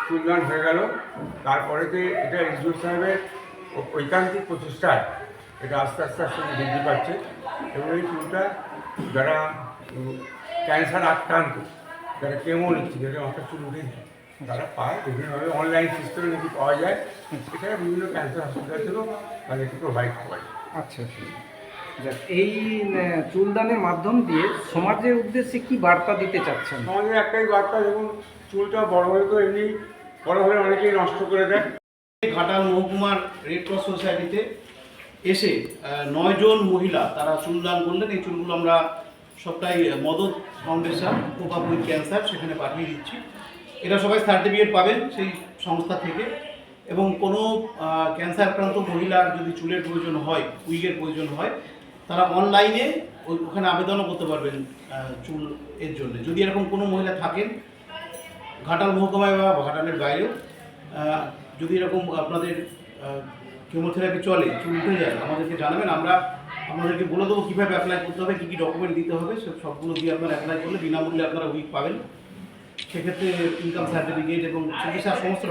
চুলদান হয়ে গেল। তারপরেতে এটা এসডিও সাহেবের ঐকান্তিক প্রচেষ্টায় এটা আস্তে আস্তে আস্তে বৃদ্ধি পাচ্ছে এবং এই চুলটা যারা ক্যান্সার আক্রান্ত, যারা কেমো নিচ্ছে, যারা মাথার চুল উঠে যায়, তারা পায় বিভিন্নভাবে অনলাইন সিস্টেমে নাকি পাওয়া যায়। এছাড়া বিভিন্ন ক্যান্সার হসপিটাল থেকেও তাদেরকে প্রোভাইড করা যায়। আচ্ছা আচ্ছা। যাক, এই চুলদানের মাধ্যম দিয়ে সমাজের উদ্দেশ্যে কি বার্তা দিতে চাচ্ছেন? আমাদের একটাই বার্তা, দেখুন চুলটা বড় হলে তো এমনি বড় হলে অনেকেই নষ্ট করে দেয়। ঘাটাল মহকুমার রেড ক্রস সোসাইটিতে এসে 9 জন মহিলা তারা চুলদান করলেন। এই চুলগুলো আমরা সবটাই মদত foundation cope up with cancer সেখানে পাঠিয়ে দিচ্ছি। এরা সবাই সার্টিফিকেট পাবেন সেই সংস্থা থেকে, এবং কোনো ক্যান্সার আক্রান্ত মহিলার যদি চুলের প্রয়োজন হয়, উইগের প্রয়োজন হয়, তারা অনলাইনে ওখানে আবেদনও করতে পারবেন চুল এর জন্য। যদি এরকম কোনো মহিলা থাকেন ঘাটাল মহকুমায় বা ঘাটালের বাইরেও, যদি এরকম আপনাদের কেমোথেরাপি চলে, চুল উঠে যায়, আমাদেরকে জানাবেন। আমরা আপনাদেরকে বলে দেবো কীভাবে অ্যাপ্লাই করতে হবে, কী কী ডকুমেন্ট দিতে হবে, সবগুলো দিয়ে আপনারা অ্যাপ্লাই করলে বিনামূল্যে আপনারা উইক পাবেন। সেক্ষেত্রে ইনকাম সার্টিফিকেট এবং চিকিৎসার সমস্ত